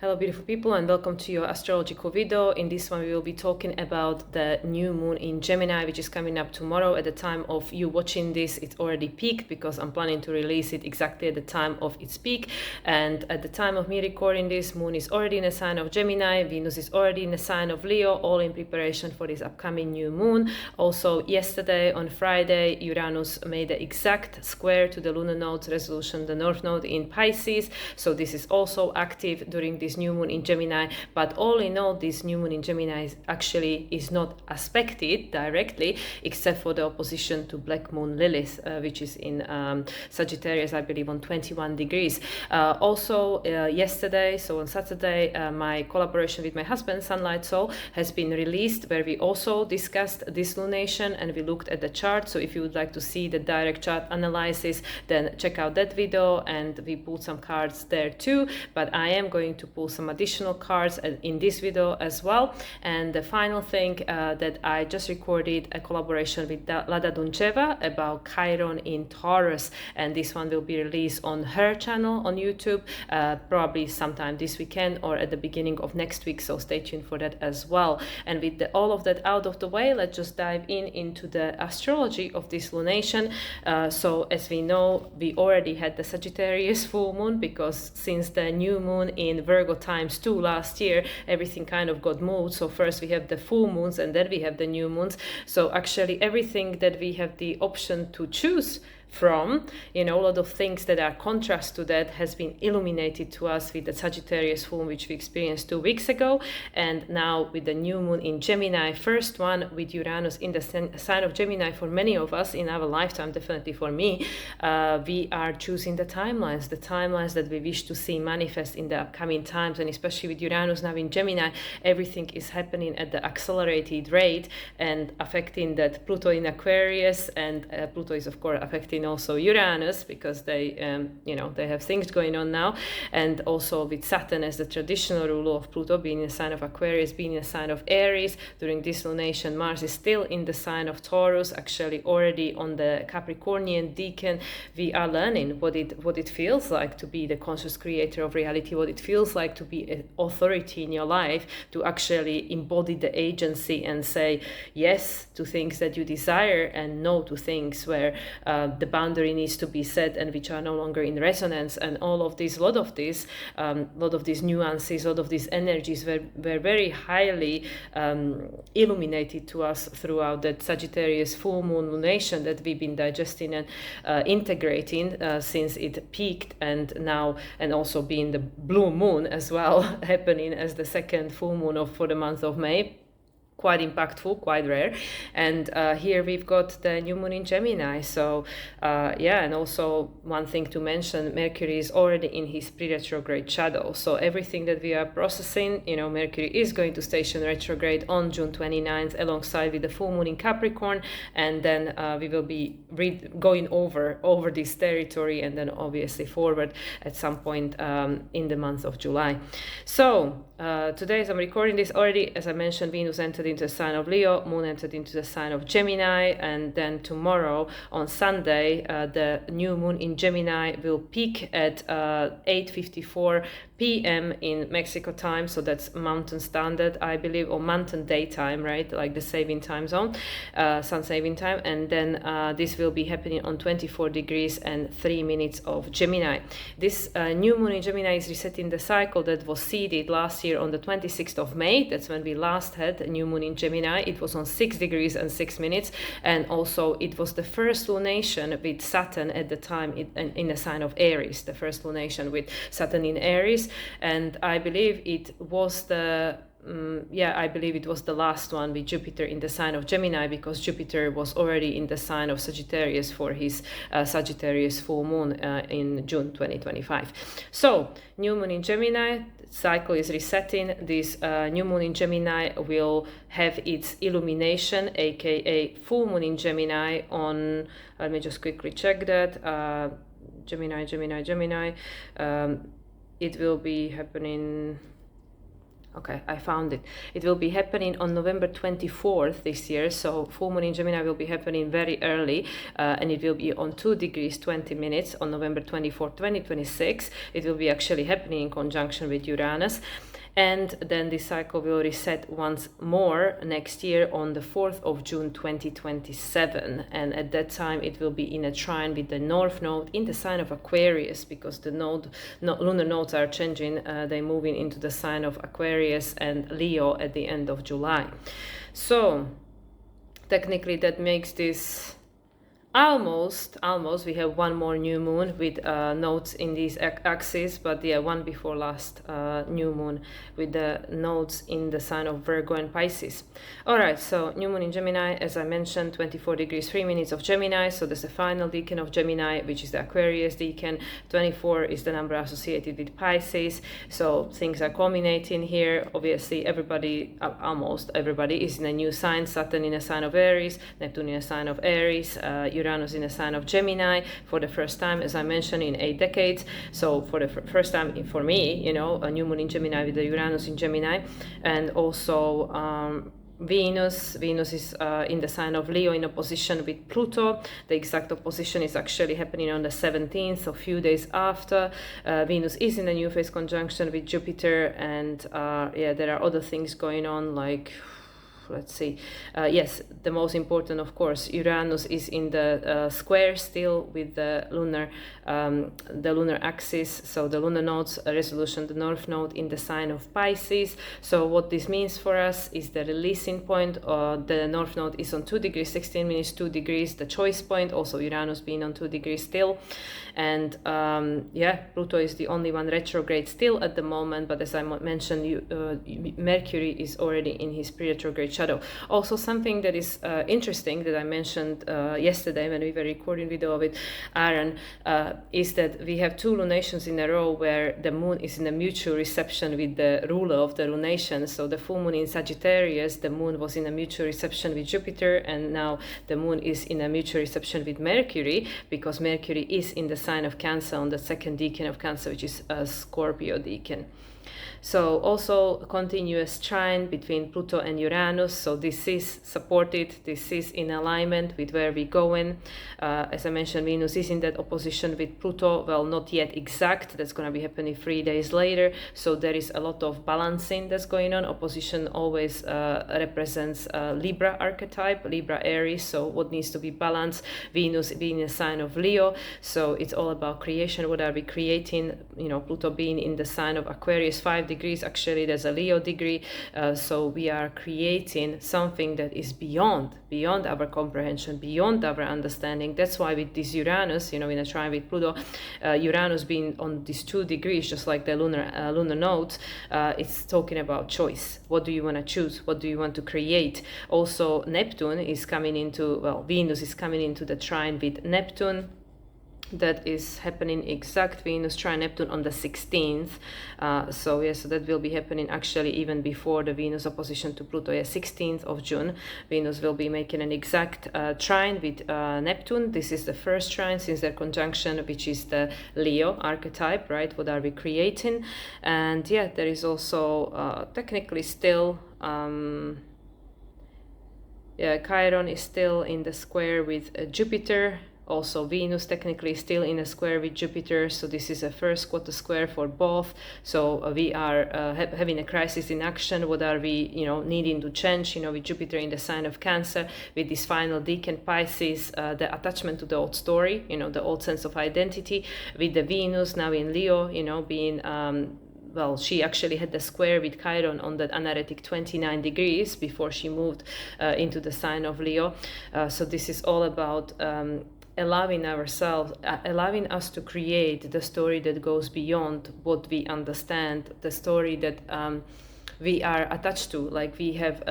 Hello beautiful people, and welcome to your astrological video. In this one we will be talking about the new moon in Gemini, which is coming up tomorrow. At the time of you watching this, it's already peaked because I'm planning to release it exactly at the time of its peak. And at the time of me recording this, moon is already in a sign of Gemini, Venus is already in a sign of Leo, all in preparation for this upcoming new moon. Also yesterday on Friday, Uranus made an exact square to the lunar node's resolution, the north node in Pisces. So this is also active during this new moon in Gemini, but all in all, this new moon in Gemini is not aspected directly, except for the opposition to black moon Lilith, which is in Sagittarius, I believe, on 21 degrees. Also yesterday, so on Saturday, my collaboration with my husband, Sunlight Soul, has been released, where we also discussed this lunation and we looked at the chart. So if you would like to see the direct chart analysis, then check out that video, and we pulled some cards there too. But I am going to pull some additional cards in this video as well. And the final thing, that I just recorded a collaboration with Lada Duncheva about Chiron in Taurus, and this one will be released on her channel on YouTube, probably sometime this weekend or at the beginning of next week, so stay tuned for that as well. And with all of that out of the way, let's just dive into the astrology of this lunation. So as we know, we already had the Sagittarius full moon, because since the new moon in Virgo ×2 last year, everything kind of got moved. So first we have the full moons and then we have the new moons. So actually everything that we have the option to choose from, a lot of things that are contrast to that has been illuminated to us with the Sagittarius full moon, which we experienced 2 weeks ago, and now with the new moon in Gemini, first one with Uranus in the sign of Gemini. For many of us in our lifetime, definitely for me, we are choosing the timelines that we wish to see manifest in the upcoming times. And especially with Uranus now in Gemini, everything is happening at the accelerated rate and affecting that Pluto in Aquarius, and Pluto is of course affecting also Uranus, because they they have things going on now, and also with Saturn as the traditional ruler of Pluto being in the sign of Aquarius, being in the sign of Aries. During this lunation, Mars is still in the sign of Taurus, actually already on the Capricornian decan. We are learning what it feels like to be the conscious creator of reality, what it feels like to be an authority in your life, to actually embody the agency and say yes to things that you desire and no to things where the boundary needs to be set and which are no longer in resonance. And all of these, lot of these nuances, a lot of these energies were very highly illuminated to us throughout that Sagittarius full moon lunation that we've been digesting and integrating since it peaked, and now, and also being the blue moon as well happening as the second full moon for the month of May. Quite impactful, quite rare. And here we've got the new moon in Gemini. So and also one thing to mention, Mercury is already in his pre-retrograde shadow. So everything that we are processing, Mercury is going to station retrograde on June 29th alongside with the full moon in Capricorn, and then we will be going over this territory, and then obviously forward at some point in the month of July. So today, as I'm recording this, already, as I mentioned, Venus entered into the sign of Leo, Moon entered into the sign of Gemini, and then tomorrow on Sunday, the new moon in Gemini will peak at 8:54 p.m. in Mexico time, so that's Mountain Standard, I believe, or Mountain Daytime, right? Like the saving time zone, sun saving time, and then this will be happening on 24 degrees and 3 minutes of Gemini. This new moon in Gemini is resetting the cycle that was seeded last year on the 26th of May. That's when we last had a new moon in Gemini. It was on 6 degrees and 6 minutes, and also it was the first lunation with Saturn at the time in the sign of Aries, the first lunation with Saturn in Aries. And I believe it was the last one with Jupiter in the sign of Gemini, because Jupiter was already in the sign of Sagittarius for his Sagittarius full moon in June 2025. So new moon in Gemini, cycle is resetting. This new moon in Gemini will have its illumination, aka full moon in Gemini, on, let me just quickly check that, Gemini. It will be happening Okay, I found it. It will be happening on November 24th this year. So full moon in Gemini will be happening very early, and it will be on 2 degrees 20 minutes on November 24th, 2026. It will be actually happening in conjunction with Uranus. And then the cycle will reset once more next year on the 4th of June 2027. And at that time, it will be in a trine with the North Node in the sign of Aquarius, because the lunar nodes are changing. They're moving into the sign of Aquarius and Leo at the end of July. So technically that makes this almost we have one more new moon with nodes in these axes, but yeah, one before last new moon with the nodes in the sign of Virgo and Pisces. All right, so new moon in Gemini, as I mentioned, 24 degrees 3 minutes of Gemini, so there's the final decan of Gemini, which is the Aquarius decan. 24 is the number associated with Pisces, so things are culminating here. Obviously everybody, almost everybody, is in a new sign. Saturn in a sign of Aries, Neptune in a sign of Aries, Uranus in a sign of Gemini for the first time, as I mentioned, in 8 decades. So for the first time for me, a new moon in Gemini with the Uranus in Gemini. And also Venus is in the sign of Leo in opposition with Pluto. The exact opposition is actually happening on the 17th, a few days after. Venus is in a new phase conjunction with Jupiter, and there are other things going on, like, let's see. Yes, the most important, of course, Uranus is in the square still with the lunar axis. So the lunar nodes resolution, the North Node in the sign of Pisces. So what this means for us is the releasing point. The North Node is on 2 degrees 16 minutes, 2 degrees, the choice point. Also Uranus being on 2 degrees still. And Pluto is the only one retrograde still at the moment. But as I mentioned, Mercury is already in his pre-retrograde shadow. Also, something that is interesting that I mentioned yesterday when we were recording video with Aaron is that we have 2 lunations in a row where the moon is in a mutual reception with the ruler of the lunation. So the full moon in Sagittarius, the moon was in a mutual reception with Jupiter, and now the moon is in a mutual reception with Mercury, because Mercury is in the sign of Cancer on the 2nd decan of Cancer, which is a Scorpio decan. So also continuous trine between Pluto and Uranus. So this is supported, this is in alignment with where we're going. As I mentioned, Venus is in that opposition with Pluto. Well, not yet exact. That's going to be happening 3 days later. So there is a lot of balancing that's going on. Opposition always represents Libra archetype, Libra Aries. So what needs to be balanced? Venus being a sign of Leo. So it's all about creation. What are we creating? Pluto being in the sign of Aquarius, 5 degrees. Actually, there's a Leo degree. So we are creating something that is beyond our comprehension, beyond our understanding. That's why with this Uranus, in a trine with Pluto, Uranus being on these 2 degrees, just like the lunar nodes, it's talking about choice. What do you want to choose? What do you want to create? Also, Neptune is coming into, Venus is coming into the trine with Neptune. That is happening exact Venus trine Neptune on the 16th. So that will be happening actually even before the Venus opposition to Pluto. 16th of June, Venus will be making an exact trine with Neptune. This is the first trine since their conjunction, which is the Leo archetype, right? What are we creating? And there is also technically still Chiron is still in the square with Jupiter. Also, Venus technically is still in a square with Jupiter, so this is a first quarter square for both. So we are having a crisis in action. What are we, needing to change? With Jupiter in the sign of Cancer, with this final decan Pisces, the attachment to the old story, the old sense of identity. With the Venus now in Leo, being she actually had the square with Chiron on that anaretic 29 degrees before she moved into the sign of Leo. So this is all about allowing us to create the story that goes beyond what we understand, the story that we are attached to, like we have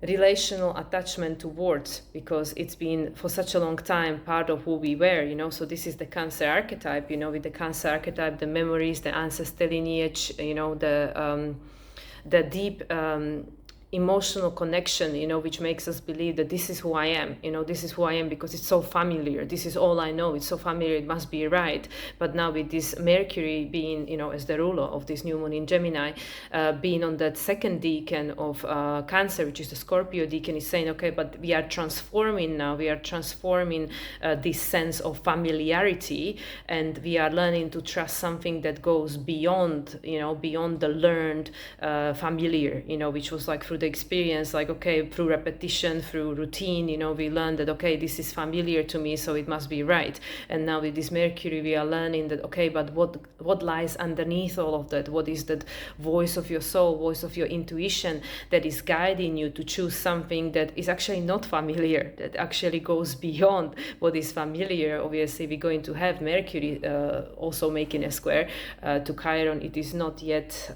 relational attachment towards, because it's been for such a long time part of who we were, so this is the Cancer archetype, with the Cancer archetype, the memories, the ancestor lineage, the deep emotional connection, which makes us believe that this is who I am, this is who I am because it's so familiar, this is all I know, it's so familiar, it must be right. But now with this Mercury being, as the ruler of this new moon in Gemini, being on that second decan of Cancer, which is the Scorpio decan, is saying, okay, but we are transforming now, we are transforming this sense of familiarity, and we are learning to trust something that goes beyond, beyond the learned familiar, which was like through the experience, like, okay, through repetition, through routine, we learned that, okay, this is familiar to me, so it must be right. And now with this Mercury, we are learning that, okay, but what lies underneath all of that? What is that voice of your soul, voice of your intuition that is guiding you to choose something that is actually not familiar, that actually goes beyond what is familiar? Obviously, we're going to have Mercury also making a square to Chiron. It is not yet,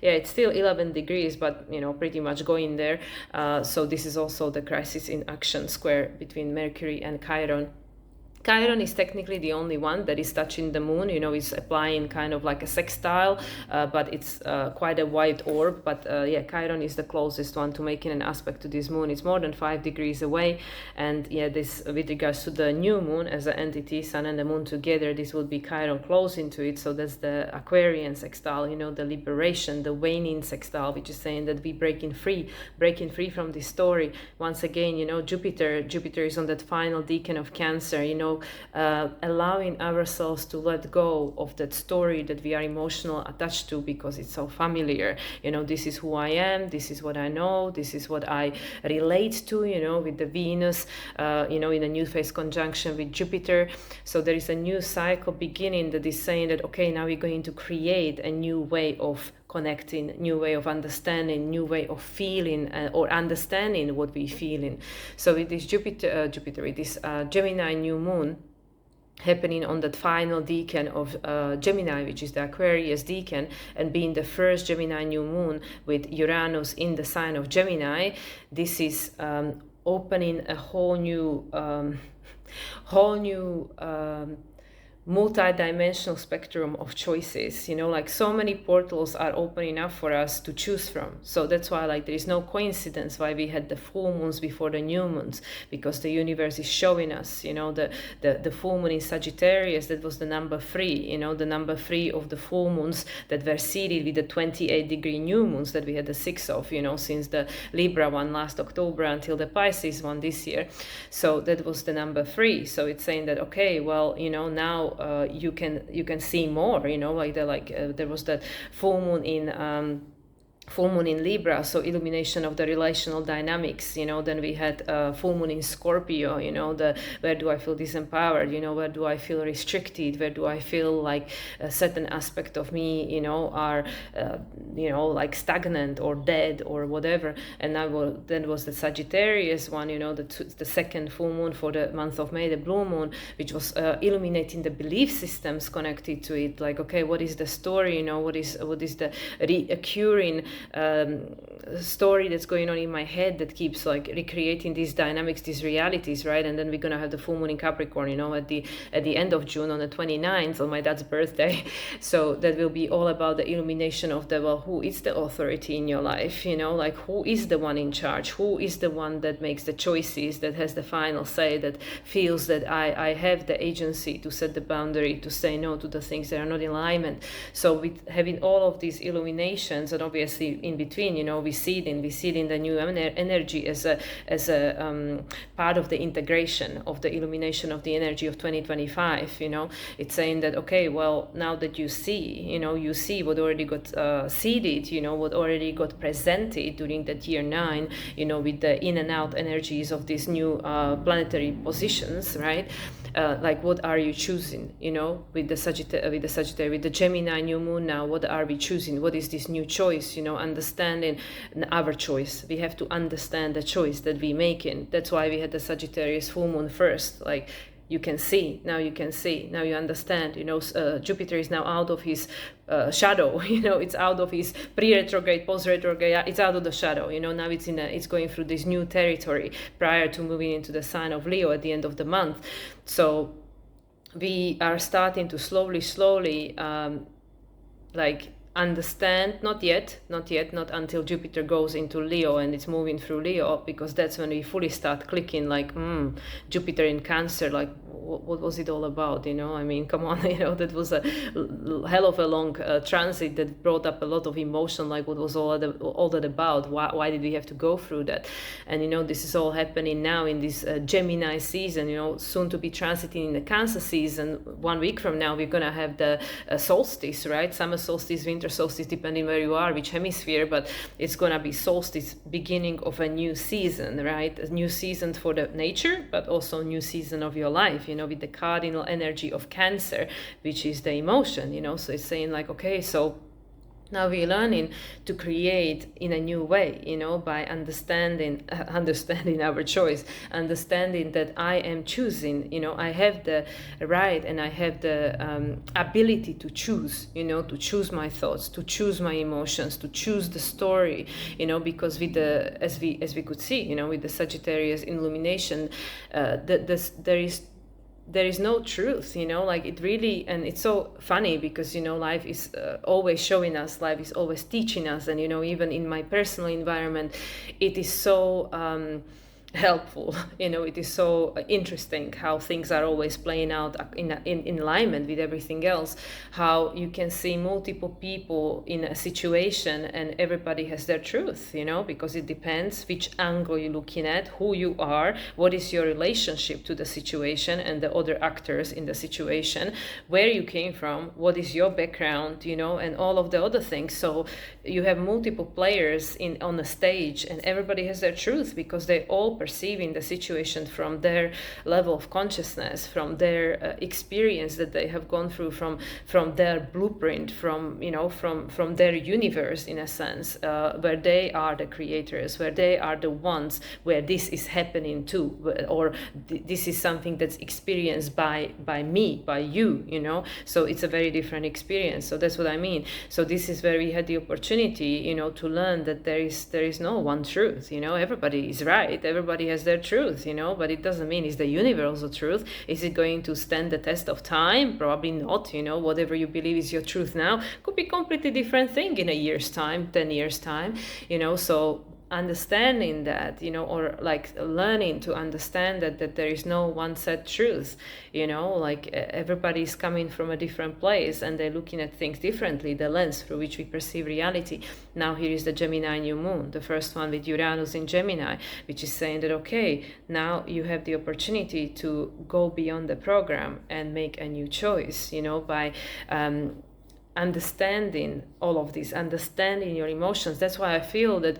it's still 11 degrees, but pretty much going there. So this is also the crisis in action square between Mercury and Chiron. Chiron is technically the only one that is touching the moon, is applying kind of like a sextile, but it's quite a wide orb. But Chiron is the closest one to making an aspect to this moon. It's more than 5 degrees away. And this, with regards to the new moon as an entity, sun and the moon together, this would be Chiron close into it. So that's the Aquarian sextile, the liberation, the waning sextile, which is saying that we breaking free from this story. Once again, Jupiter is on that final decan of Cancer, allowing ourselves to let go of that story that we are emotionally attached to because it's so familiar. This is who I am, this is what I know, this is what I relate to, with the Venus, in a new phase conjunction with Jupiter. So there is a new cycle beginning that is saying that, okay, now we're going to create a new way of connecting, new way of understanding, new way of feeling or understanding what we're feeling. So with this with this Gemini new moon happening on that final decan of Gemini, which is the Aquarius decan, and being the first Gemini new moon with Uranus in the sign of Gemini, this is opening a whole new multi-dimensional spectrum of choices, like so many portals are opening up for us to choose from. So that's why there is no coincidence why we had the full moons before the new moons, because the universe is showing us, the full moon in Sagittarius, that was the number 3, the number 3 of the full moons that were seeded with the 28-degree new moons that we had the 6 of, since the Libra one last October until the Pisces one this year. So that was the number 3. So it's saying that, okay, well, now you can see more, there was that full moon in Libra, so illumination of the relational dynamics. Then we had full moon in Scorpio, where do I feel disempowered, where do I feel restricted, where do I feel like a certain aspect of me, are like stagnant or dead or whatever. And now then was the Sagittarius one, the second full moon for the month of May, the blue moon, which was illuminating the belief systems connected to it. Like, okay, what is the story, what is the reoccurring story that's going on in my head that keeps recreating these dynamics, these realities, right? And then we're gonna have the full moon in Capricorn, at the end of June on the 29th, on my dad's birthday. So that will be all about the illumination of who is the authority in your life, who is the one in charge, who is the one that makes the choices, that has the final say, that feels that I have the agency to set the boundary, to say no to the things that are not in alignment. So with having all of these illuminations, and obviously in between, we see it in the new energy as a part of the integration of the illumination of the energy of 2025. It's saying that, okay, well, now that you see what already got seeded, what already got presented during that year 9, with the in and out energies of these new planetary positions, right? What are you choosing, with the Sagittarius, with the Gemini new moon now, what are we choosing? What is this new choice, understanding our choice. We have to understand the choice that we're making. That's why we had the Sagittarius full moon first. You can see, now you understand, Jupiter is now out of his shadow, it's out of his pre-retrograde, post-retrograde, it's out of the shadow, now it's going through this new territory prior to moving into the sign of Leo at the end of the month. So we are starting to slowly understand, not yet, not until Jupiter goes into Leo and it's moving through Leo, because that's when we fully start clicking, like, Jupiter in Cancer, like, what was it all about? I mean, come on, that was a hell of a long transit that brought up a lot of emotion, like what was all that about? Why did we have to go through that? And this is all happening now in this Gemini season, soon to be transiting in the Cancer season. 1 week from now we're gonna have the solstice, right? Summer solstice, winter solstice, depending where you are, which hemisphere, but it's gonna be solstice, beginning of a new season, right? A new season for the nature, but also a new season of your life, with the cardinal energy of Cancer, which is the emotion, so it's saying like, okay, so now we're learning to create in a new way, by understanding our choice, understanding that I am choosing, I have the right and I have the ability to choose, to choose my thoughts, to choose my emotions, to choose the story, because with as we could see, with the Sagittarius illumination, there is no truth, like it really, and it's so funny because, life is always showing us, life is always teaching us. And, even in my personal environment, it is so helpful, it is so interesting how things are always playing out in alignment with everything else, how you can see multiple people in a situation and everybody has their truth, because it depends which angle you're looking at, who you are, what is your relationship to the situation and the other actors in the situation, where you came from, what is your background, and all of the other things. So you have multiple players on the stage and everybody has their truth because they all perceiving the situation from their level of consciousness, from their experience that they have gone through, from their blueprint, from their universe, in a sense, where they are the creators, where they are the ones where this is happening too, or this is something that's experienced by me, by you, so it's a very different experience. So that's what I mean. So this is where we had the opportunity, to learn that there is no one truth, everybody is right, everybody has their truth, but it doesn't mean it's the universal truth. Is it going to stand the test of time? Probably not. Whatever you believe is your truth now could be completely different thing in a year's time, 10 years time, so understanding that, or like learning to understand that there is no one set truth, like everybody's coming from a different place and they're looking at things differently, the lens through which we perceive reality. Now here is the Gemini New Moon, the first one with Uranus in Gemini, which is saying that, okay, now you have the opportunity to go beyond the program and make a new choice, by understanding all of this, understanding your emotions. That's why I feel that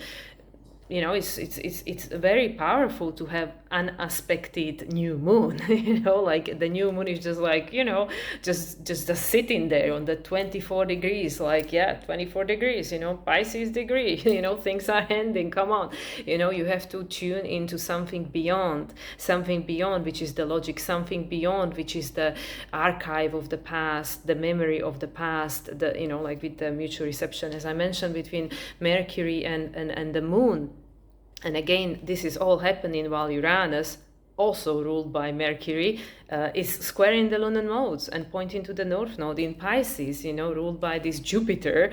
it's very powerful to have an aspected new moon. Like the new moon is just like, just sitting there on the 24 degrees, like 24 degrees, Pisces degree, things are ending, come on, you have to tune into something beyond, which is the logic, something beyond, which is the archive of the past, the memory of the past, like with the mutual reception, as I mentioned, between Mercury and the moon. And again, this is all happening while Uranus, also ruled by Mercury, is squaring the lunar nodes and pointing to the North Node in Pisces, ruled by this Jupiter,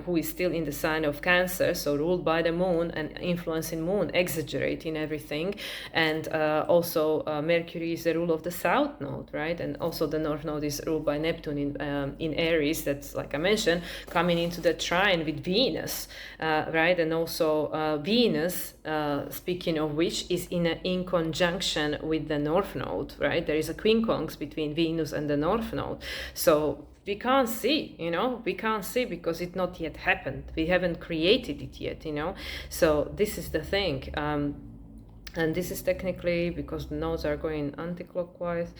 who is still in the sign of Cancer, so ruled by the moon and influencing moon, exaggerating everything. And also Mercury is the rule of the South Node, right? And also the North Node is ruled by Neptune in Aries, that's, like I mentioned, coming into the trine with Venus, right? And also Venus, speaking of which, is in conjunction with the North Node, right? There is a quincunx between Venus and the North Node. So we can't see, because it not yet happened. We haven't created it yet, So this is the thing. And this is technically because the nodes are going anti-clockwise.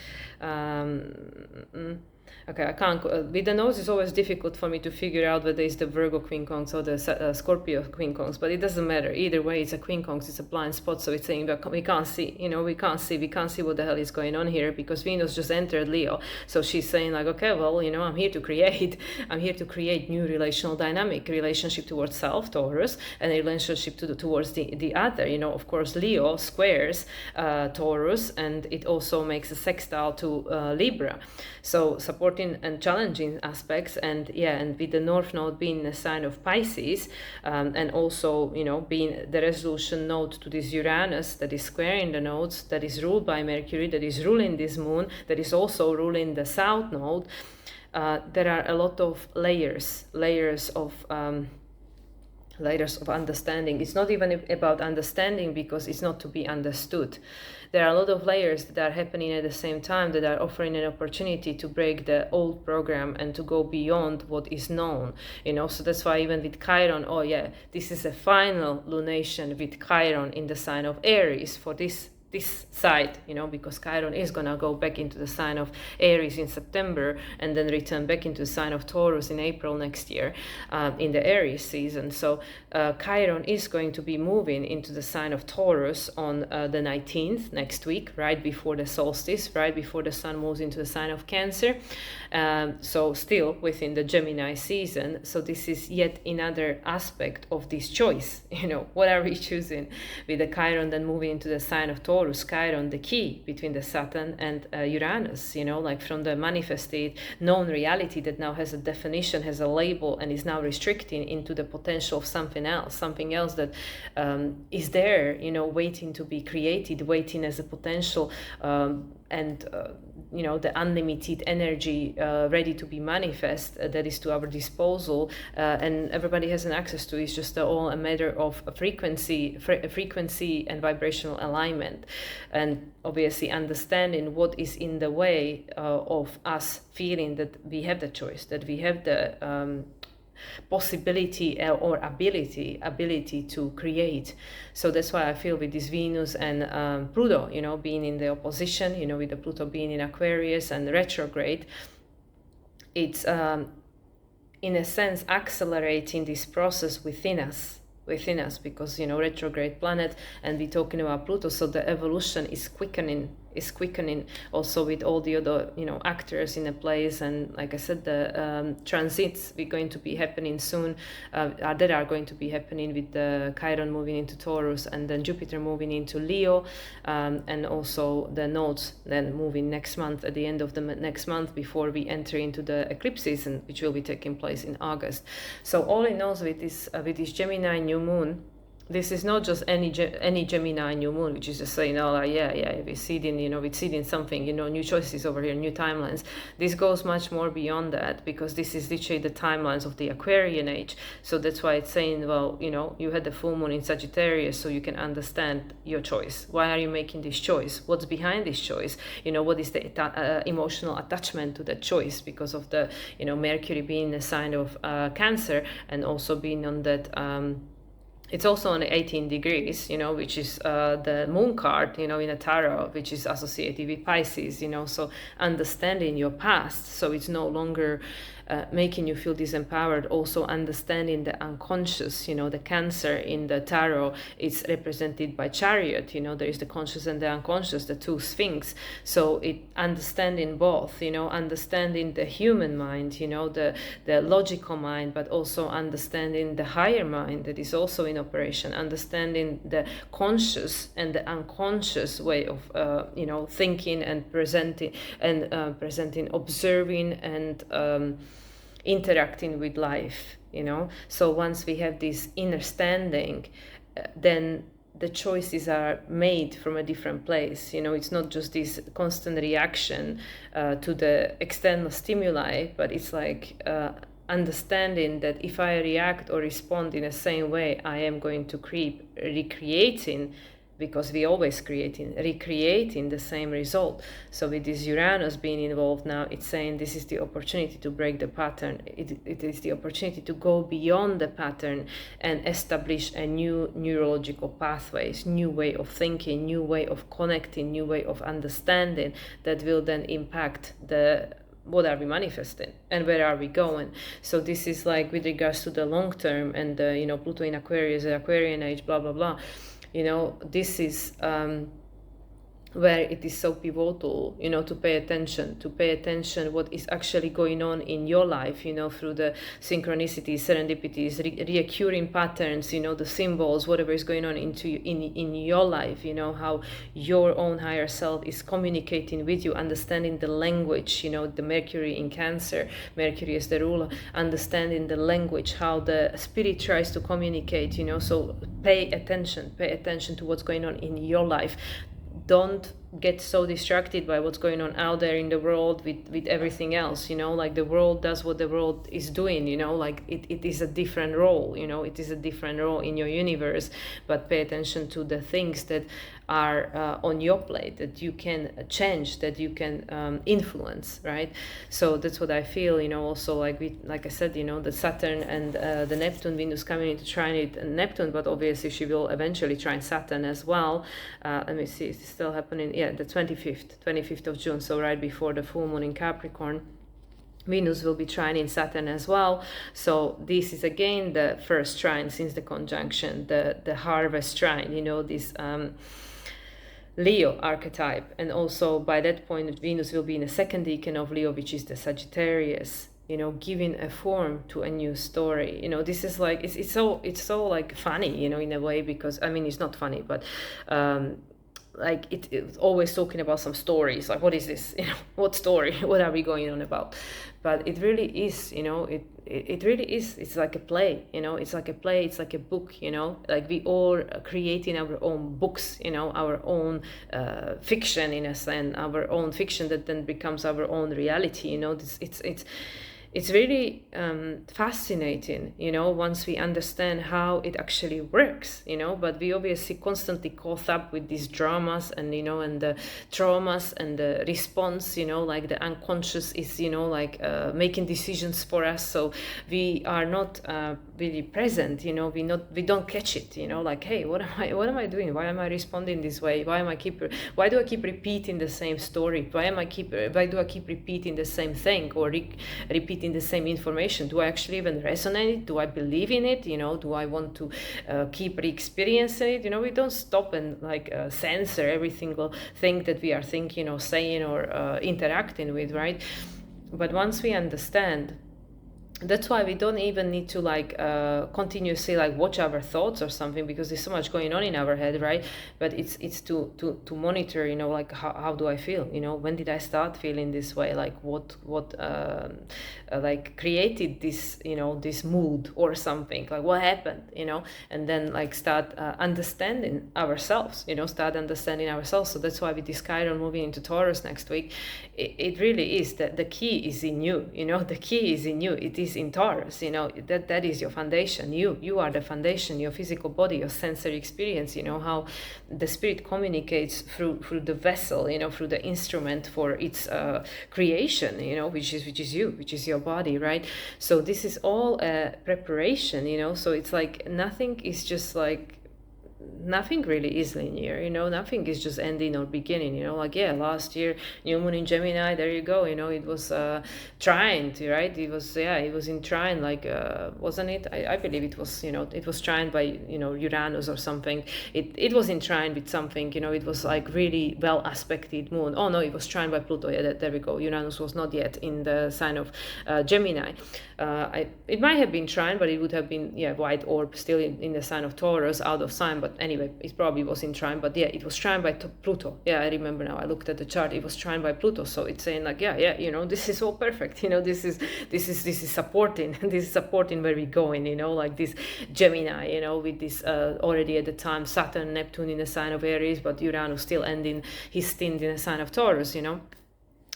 Okay, I can't. With the nodes, it's always difficult for me to figure out whether it's the Virgo quincunx or the Scorpio quincunx, but it doesn't matter. Either way, it's a quincunx, it's a blind spot, so it's saying that we can't see, we can't see what the hell is going on here, because Venus just entered Leo. So she's saying like, okay, well, I'm here to create new relational dynamic, relationship towards self, Taurus, and a relationship towards the other. Of course, Leo squares Taurus, and it also makes a sextile to Libra. So supporting and challenging aspects, and with the North Node being a sign of Pisces, and also being the resolution node to this Uranus that is squaring the nodes, that is ruled by Mercury, that is ruling this moon, that is also ruling the South Node. There are a lot of layers of understanding. It's not even about understanding, because it's not to be understood. There are a lot of layers that are happening at the same time, that are offering an opportunity to break the old program and to go beyond what is known. So that's why even with Chiron, this is a final lunation with Chiron in the sign of Aries for this side, because Chiron is gonna go back into the sign of Aries in September and then return back into the sign of Taurus in April next year, in the Aries season. So Chiron is going to be moving into the sign of Taurus on the 19th next week, right before the solstice, right before the sun moves into the sign of Cancer. So still within the Gemini season. So this is yet another aspect of this choice. What are we choosing? With the Chiron then moving into the sign of Taurus, Chiron, the key between the Saturn and Uranus, like from the manifested known reality that now has a definition, has a label, and is now restricting into the potential of something else that is there, waiting to be created, waiting as a potential, and the unlimited energy ready to be manifest, that is to our disposal, and everybody has an access to. It's just all a matter of frequency and vibrational alignment, and obviously understanding what is in the way of us feeling that we have the choice, that we have the possibility or ability to create. So that's why I feel with this Venus and Pluto, being in the opposition, with the Pluto being in Aquarius and retrograde, it's in a sense accelerating this process within us, because retrograde planet, and we're talking about Pluto, so the evolution is quickening also with all the other actors in the place. And like I said, the transits are going to be happening soon, that are going to be happening with the Chiron moving into Taurus and then Jupiter moving into Leo, and also the nodes then moving next month, at the end of the next month, before we enter into the eclipse season, which will be taking place in August. So all in all, with this Gemini new moon, this is not just any Gemini new moon, which is just saying, we're seeding something, new choices over here, new timelines. This goes much more beyond that, because this is literally the timelines of the Aquarian age. So that's why it's saying, well, you had the full moon in Sagittarius, so you can understand your choice. Why are you making this choice? What's behind this choice? What is the emotional attachment to that choice, because of the, Mercury being a sign of Cancer, and also being on that, it's also on 18 degrees, which is the moon card, in a tarot, which is associated with Pisces, so understanding your past. So it's no longer making you feel disempowered. Also understanding the unconscious, the Cancer in the tarot is represented by Chariot, there is the conscious and the unconscious, the two sphinx. So it understanding both, understanding the human mind, the logical mind, but also understanding the higher mind that is also in operation, understanding the conscious and the unconscious way of thinking and presenting, observing and interacting with life. So once we have this understanding, then the choices are made from a different place. It's not just this constant reaction to the external stimuli, but it's like understanding that if I react or respond in the same way, I am going to keep recreating, because we always recreating the same result. So with this Uranus being involved now, it's saying this is the opportunity to break the pattern. It is the opportunity to go beyond the pattern and establish a new neurological pathways, new way of thinking, new way of connecting, new way of understanding, that will then impact what are we manifesting and where are we going. So this is like with regards to the long term, and Pluto in Aquarius, the Aquarian age, blah blah blah. This is where it is so pivotal, to pay attention what is actually going on in your life, through the synchronicities, serendipities, reoccurring patterns, the symbols, whatever is going on in your life, how your own higher self is communicating with you, understanding the language, the Mercury in Cancer, Mercury is the ruler, understanding the language, how the spirit tries to communicate, so pay attention to what's going on in your life. Don't get so distracted by what's going on out there in the world with everything else, like the world does what the world is doing, like it is a different role, it is a different role in your universe, but pay attention to the things that are on your plate, that you can change, that you can influence, right? So that's what I feel, also like I said, the Saturn and the Neptune, Venus coming into trine it Neptune, but obviously she will eventually trine Saturn as well. Let me see, it's still happening, the 25th of June, so right before the full moon in Capricorn. Venus will be trining Saturn as well. So this is again the first trine since the conjunction, the harvest trine, this Leo archetype. And also by that point Venus will be in the second decan of Leo, which is the Sagittarius, giving a form to a new story. This is like it's so like funny, in a way, because I mean it's not funny, but like it's always talking about some stories, like what is this, what story, what are we going on about? But it really is, it really is, it's like a play, it's like a play, it's like a book, like we all are creating our own books, our own fiction, in a sense, our own fiction that then becomes our own reality. It's really fascinating, once we understand how it actually works, but we obviously constantly caught up with these dramas and, and the traumas and the response, like the unconscious is, making decisions for us. So we are not really present, we don't catch it, like, hey, what am I doing? Why am I responding this way? Why do I keep repeating the same story? Why do I keep repeating the same thing, or repeating the same information? Do I actually even resonate it? Do I believe in it? Do I want to keep re-experiencing it? We don't stop and censor every single thing that we are thinking or saying or interacting with, right? But once we understand, that's why we don't even need to continuously watch our thoughts or something, because there's so much going on in our head, right? But it's to monitor, how do I feel? When did I start feeling this way? What created this, this mood or something? What happened? And then start understanding ourselves. Start understanding ourselves. So that's why with this Chiron moving into Taurus next week, it really is that the key is in you. The key is in you. It is in Taurus, that is your foundation. You are the foundation, your physical body, your sensory experience, how the spirit communicates through the vessel, through the instrument for its creation, which is you, which is your body, right? So this is all a preparation, so it's like nothing is just nothing really is linear, nothing is just ending or beginning, last year new moon in Gemini, there you go, it was trine, right? It was in trine, wasn't it? I believe it was, it was trine by Uranus or something. It was in trine with something, it was really well aspected moon. Oh no, it was trine by Pluto. There we go. Uranus was not yet in the sign of Gemini. It might have been trine, but it would have been white orb still in the sign of Taurus, out of sign. But anyway, it probably was in trine. But it was trine by Pluto. I remember now. I looked at the chart. It was trine by Pluto. So it's saying this is all perfect. This is supporting. This is supporting where we're going. This Gemini. With this already at the time Saturn, Neptune in the sign of Aries, but Uranus still ending his stint in the sign of Taurus.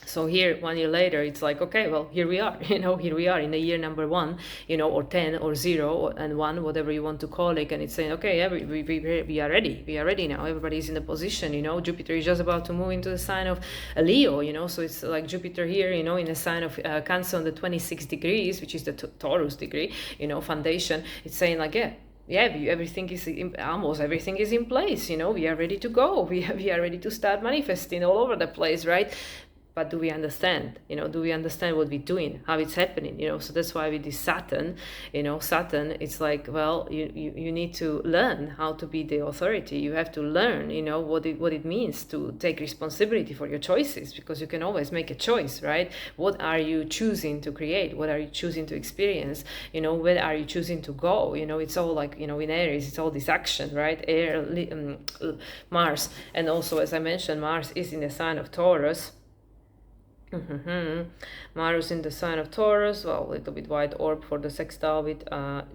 So here, 1 year later, it's okay, well, here we are, here we are in the year number 1, or 10 or 0 and 1, whatever you want to call it. And it's saying, okay, we are ready. We are ready now. Everybody's in the position, Jupiter is just about to move into the sign of Leo, so it's like Jupiter here, in the sign of Cancer on the 26 degrees, which is the Taurus degree, foundation. It's saying everything is almost everything is in place, we are ready to go. We are ready to start manifesting all over the place, right? but do we understand? Do we understand what we're doing, how it's happening? So that's why with this Saturn, Saturn, it's like, well, you need to learn how to be the authority. You have to learn, what it means to take responsibility for your choices, because you can always make a choice, right? What are you choosing to create? What are you choosing to experience? Where are you choosing to go? It's all like, in Aries, it's all this action, right? Mars, and also, as I mentioned, Mars is in the sign of Taurus. Mars in the sign of Taurus, well, a little bit wide orb for the sextile with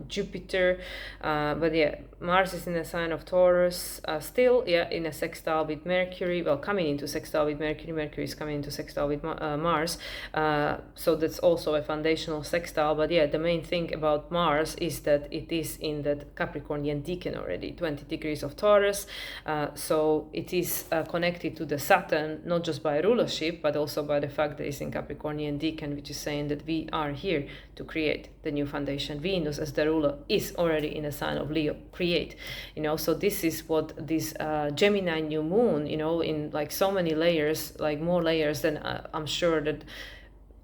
Jupiter, but yeah, Mars is in the sign of Taurus, still, yeah, in a sextile with Mercury, well, coming into sextile with Mercury. Mercury is coming into sextile with Mars, so that's also a foundational sextile. But yeah, the main thing about Mars is that it is in that Capricornian decan already, 20 degrees of Taurus, so it is connected to the Saturn, not just by rulership, but also by the fact that it's in Capricornian decan, which is saying that we are here to create the new foundation. Venus, as the ruler, is already in a sign of Leo, create, so this is what this Gemini new moon, in like so many layers, like more layers than I'm sure that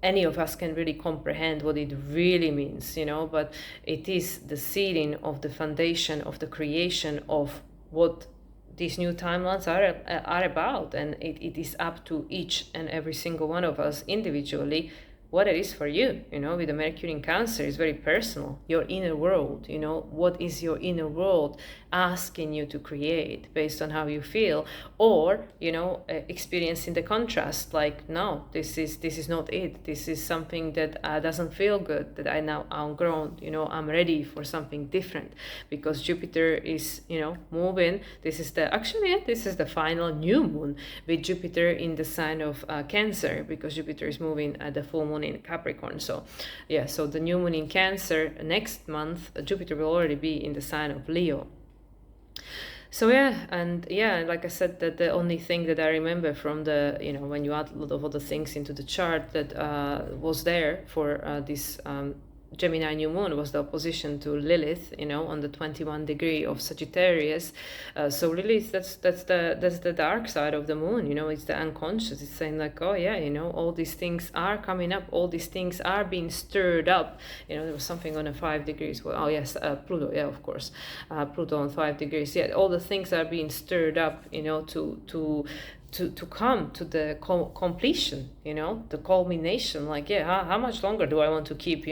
any of us can really comprehend what it really means, but it is the seeding of the foundation of the creation of what these new timelines are about, and it is up to each and every single one of us individually what it is for you. With the Mercury in Cancer, it's very personal. Your inner world, what is your inner world asking you to create based on how you feel, or experiencing the contrast, like, no, this is not it. This is something that doesn't feel good, that I'm grown, I'm ready for something different, because Jupiter is moving. This is the final new moon with Jupiter in the sign of Cancer, because Jupiter is moving at the full moon in Capricorn. So yeah, so the new moon in Cancer next month, Jupiter will already be in the sign of Leo. So yeah, and yeah, like I said, that the only thing that I remember from the, when you add a lot of other things into the chart that was there for this Gemini new moon, was the opposition to Lilith, on the 21 degree of Sagittarius. So Lilith, that's the dark side of the moon. It's the unconscious. It's saying like, oh yeah, all these things are coming up. All these things are being stirred up. There was something on a 5 degrees. Well, oh yes, Pluto. Yeah, of course, Pluto on 5 degrees. Yeah, all the things are being stirred up. To come to the completion, the culmination. Like, yeah, how much longer do I want to keep,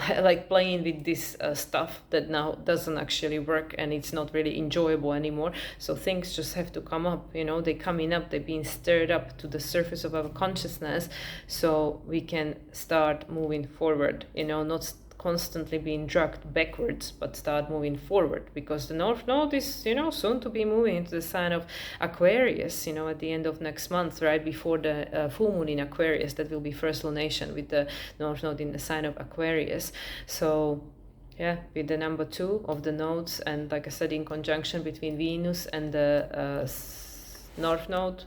like playing with this stuff that now doesn't actually work and it's not really enjoyable anymore. So things just have to come up, they're coming up, they're being stirred up to the surface of our consciousness, so we can start moving forward, not constantly being dragged backwards, but start moving forward, because the North Node is, soon to be moving into the sign of Aquarius, at the end of next month, right before the full moon in Aquarius. That will be first lunation with the North Node in the sign of Aquarius. So yeah, with the number 2 of the nodes, and like I said, in conjunction between Venus and the North Node.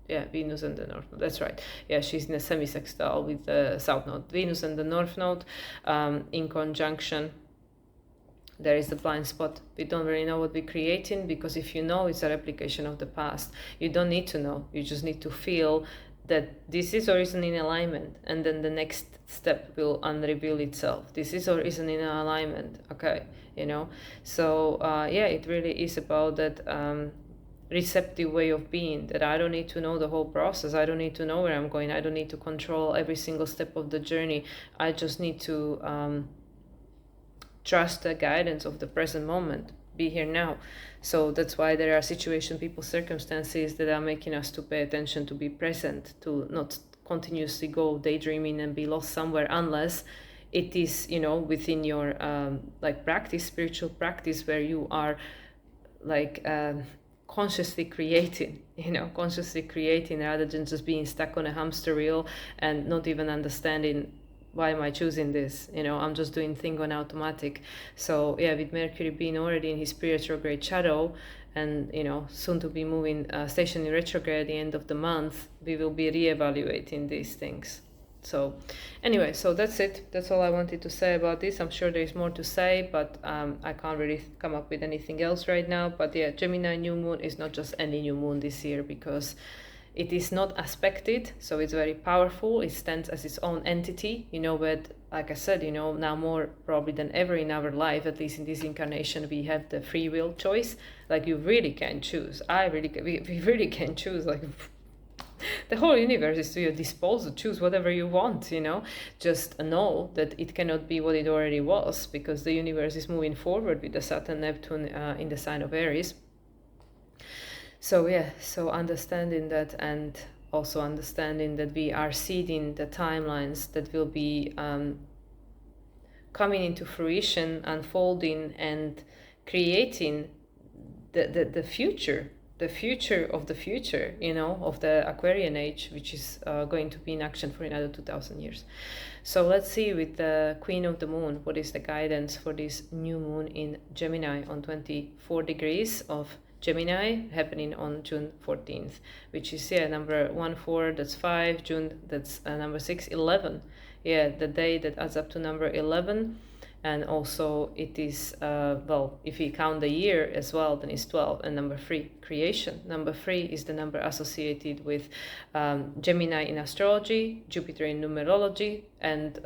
Yeah, Venus and the North Node, that's right. Yeah, she's in a semi-sextile with the South Node. Venus and the North Node in conjunction. There is the blind spot. We don't really know what we're creating, because if you know, it's a replication of the past. You don't need to know. You just need to feel that this is or isn't in alignment, and then the next step will unreveal itself. This is or isn't in alignment, okay, So yeah, it really is about that receptive way of being, that I don't need to know the whole process. I don't need to know where I'm going. I don't need to control every single step of the journey. I just need to trust the guidance of the present moment, be here now. So that's why there are situations, people, circumstances that are making us to pay attention, to be present, to not continuously go daydreaming and be lost somewhere, unless it is, within your like practice, spiritual practice, where you are like consciously creating, rather than just being stuck on a hamster wheel and not even understanding, why am I choosing this? I'm just doing thing on automatic. So yeah, with Mercury being already in his retrograde shadow, and soon to be moving station in retrograde at the end of the month, we will be reevaluating these things. So anyway, so that's it. That's all I wanted to say about this. I'm sure there's more to say, but I can't really come up with anything else right now. But yeah, Gemini new moon is not just any new moon this year, because It is not aspected, so it's very powerful. It stands as its own entity, but like I said, now more probably than ever in our life, at least in this incarnation, we have the free will choice. Like you really can choose. We really can choose. Like the whole universe is to your disposal. Choose whatever you want, Just know that it cannot be what it already was, because the universe is moving forward with the Saturn Neptune in the sign of Aries. So understanding that, and also understanding that we are seeding the timelines that will be coming into fruition, unfolding, and creating the future of the future, of the Aquarian age, which is going to be in action for another 2000 years. So let's see with the Queen of the Moon, what is the guidance for this new moon in Gemini on 24 degrees of Gemini, happening on June 14th, which is number 14, that's 5, June, that's number 6, 11. The day that adds up to number 11. And also it is, if you count the year as well, then it's 12. And number 3, creation. Number 3 is the number associated with Gemini in astrology, Jupiter in numerology, and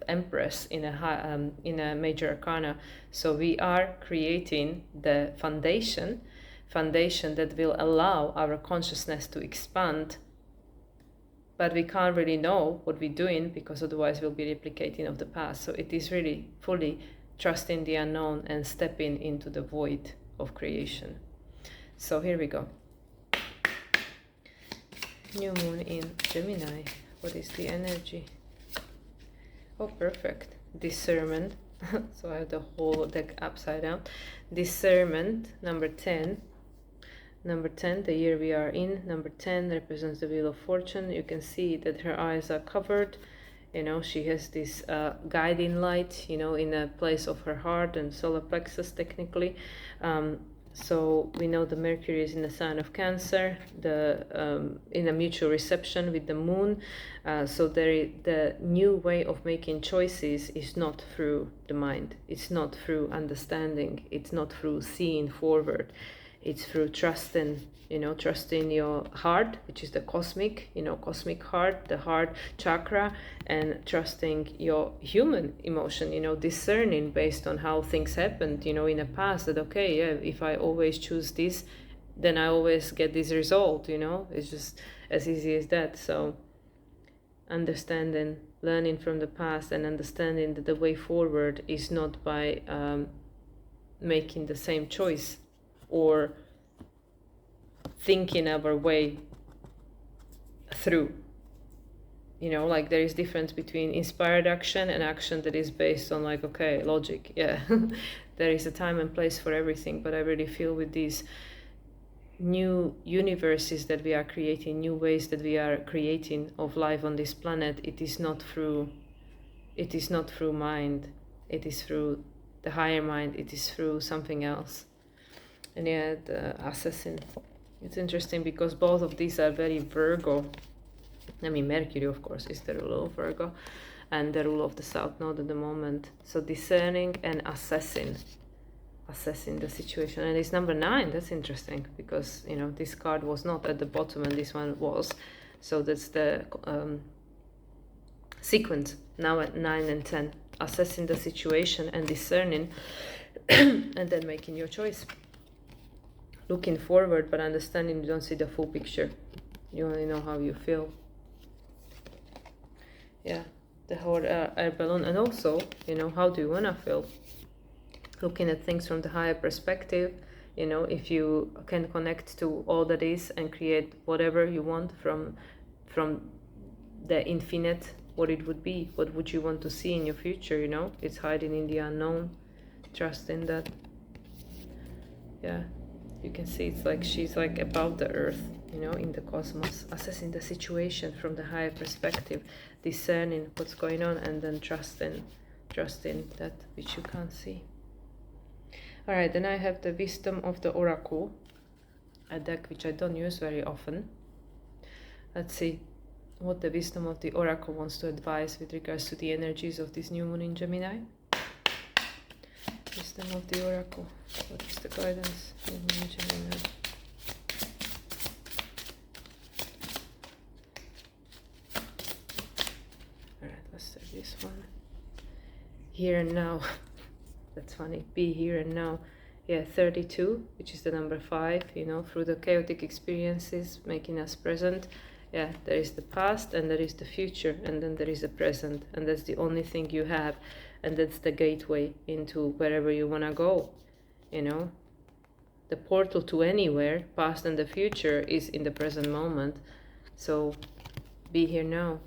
Empress in a major arcana. So we are creating the foundation that will allow our consciousness to expand, but we can't really know what we're doing, because otherwise we'll be replicating of the past. So it is really fully trusting the unknown and stepping into the void of creation. So here we go. New moon in Gemini. What is the energy? Oh, perfect. Discernment. So I have the whole deck upside down. Discernment, number 10. Number 10, the year we are in. Number 10 represents the Wheel of Fortune. You can see that her eyes are covered. She has this guiding light, in a place of her heart and solar plexus, technically. So we know the Mercury is in the sign of Cancer, in a mutual reception with the moon. So the new way of making choices is not through the mind. It's not through understanding. It's not through seeing forward. It's through trusting your heart, which is the cosmic heart, the heart chakra, and trusting your human emotion, discerning based on how things happened, in the past, that, if I always choose this, then I always get this result, It's just as easy as that. So understanding, learning from the past, and understanding that the way forward is not by making the same choice, or thinking our way through. Like there is difference between inspired action and action that is based on logic. There is a time and place for everything, but I really feel with these new universes that we are creating, new ways that we are creating of life on this planet, it is not through mind, it is through the higher mind, it is through something else. And the assassin, it's interesting because both of these are very Virgo. Mercury, of course, is the ruler of Virgo, and the ruler of the South Node at the moment. So discerning and assessing the situation. And it's number 9. That's interesting because this card was not at the bottom and this one was. So that's the sequence. Now at 9 and 10, assessing the situation and discerning, and then making your choice. Looking forward, but understanding you don't see the full picture. You only know how you feel. The whole air balloon. And also, how do you want to feel? Looking at things from the higher perspective, if you can connect to all that is and create whatever you want from the infinite, what it would be, what would you want to see in your future, It's hiding in the unknown. Trust in that. You can see it's like she's above the earth, in the cosmos, assessing the situation from the higher perspective, discerning what's going on, and then trusting that which you can't see. All right, then I have the Wisdom of the Oracle, a deck which I don't use very often. Let's see what the Wisdom of the Oracle wants to advise with regards to the energies of this new moon in Gemini. Wisdom of the Oracle. What is the guidance? here and now. That's funny. Be here and now. Yeah, 32, which is the number 5, through the chaotic experiences making us present. Yeah, there is the past and there is the future, and then there is the present, and that's the only thing you have, and that's the gateway into wherever you want to go. The portal to anywhere, past and the future, is in the present moment. So be here now,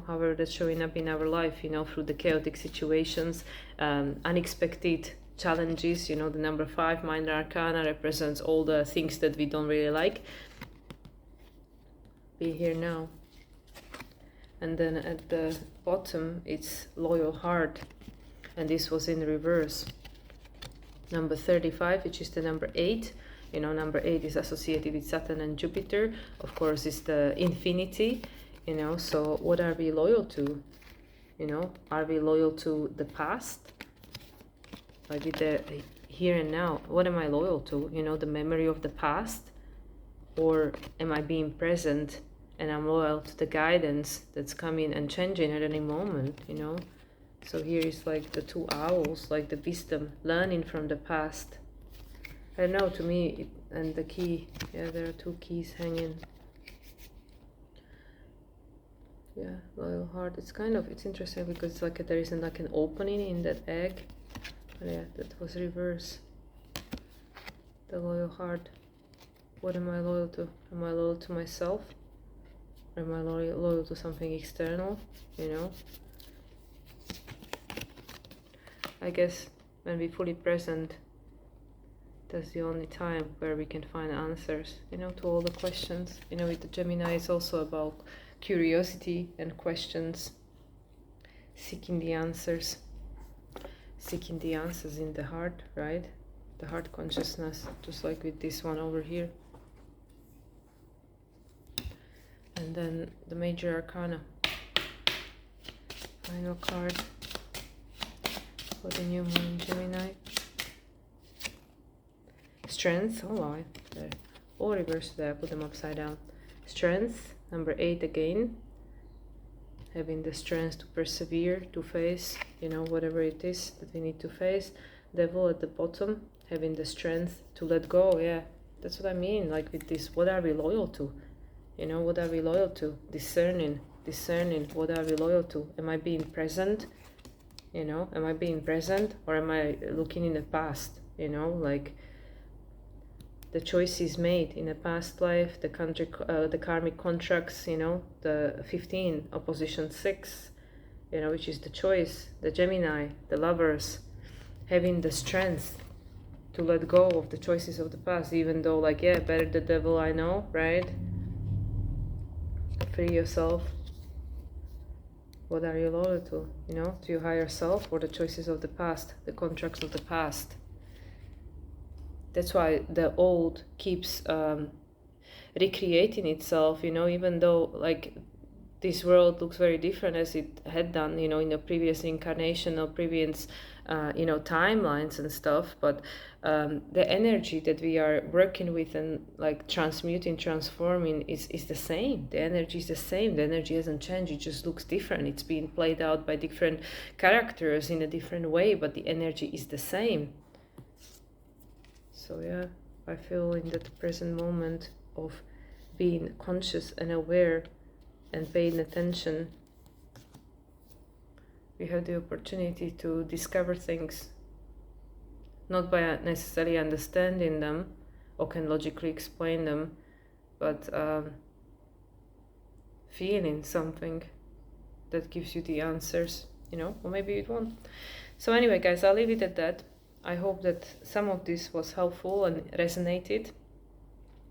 however that's showing up in our life, through the chaotic situations, unexpected challenges. The number 5, Minor Arcana, represents all the things that we don't really like. Be here now. And then at the bottom, it's Loyal Heart, and this was in reverse. Number 35, which is the number 8. Number 8 is associated with Saturn and Jupiter. Of course, it's the infinity. So what are we loyal to? Are we loyal to the past? Like with the here and now, what am I loyal to? The memory of the past? Or am I being present and I'm loyal to the guidance that's coming and changing at any moment, So here is like the 2 owls, like the wisdom, learning from the past. I don't know, to me, and the key, there are 2 keys hanging. Yeah, Loyal Heart. It's interesting because it's like there isn't like an opening in that egg. But yeah, that was reverse. The Loyal Heart. What am I loyal to? Am I loyal to myself? Or am I loyal to something external? I guess when we're fully present, that's the only time where we can find answers, to all the questions. With the Gemini, it's also about curiosity and questions, seeking the answers in the heart, right? The heart consciousness, just like with this one over here. And then the Major Arcana, final card for the new moon in Gemini. Strength, there. All reversed there, I put them upside down. Strength, number 8 again. Having the strength to persevere, to face, whatever it is that we need to face. Devil at the bottom, having the strength to let go. Yeah, that's what I mean, like with this, what are we loyal to? What are we loyal to? Discerning, what are we loyal to? Am I being present? Am I being present, or am I looking in the past? Like the choices made in a past life, the karmic contracts, the 15, opposition 6, which is the choice, the Gemini, the lovers, having the strength to let go of the choices of the past, even though, better the devil I know, right? Free yourself. What are you loyal to? To your higher self or the choices of the past, the contracts of the past? That's why the old keeps recreating itself, even though this world looks very different as it had done, in the previous incarnation or previous, timelines and stuff. But the energy that we are working with and transmuting, transforming is the same. The energy is the same. The energy hasn't changed. It just looks different. It's being played out by different characters in a different way, but the energy is the same. So yeah, I feel in that present moment of being conscious and aware and paying attention, we have the opportunity to discover things, not by necessarily understanding them or can logically explain them, but feeling something that gives you the answers, or maybe it won't. So anyway, guys, I'll leave it at that. I hope that some of this was helpful and resonated.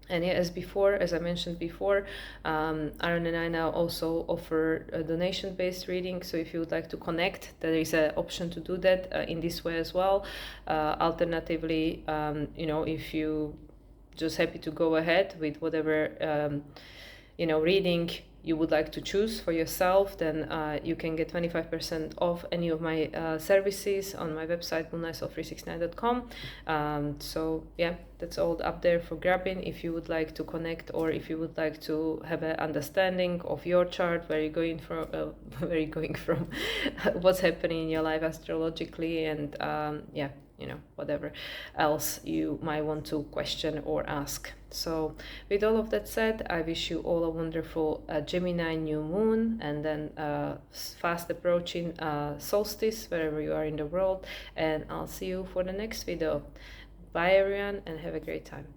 And yeah, as I mentioned before, Aaron and I now also offer a donation-based reading. So if you would like to connect, there is an option to do that in this way as well. Alternatively, if you just happy to go ahead with whatever, reading you would like to choose for yourself, then you can get 25% off any of my services on my website moonlights369.com. So yeah, that's all up there for grabbing if you would like to connect, or if you would like to have an understanding of your chart, where you're going from, what's happening in your life astrologically, and yeah, you know, whatever else you might want to question or ask. So with all of that said, I wish you all a wonderful Gemini new moon, and then fast approaching solstice wherever you are in the world, and I'll see you for the next video. Bye everyone, and have a great time.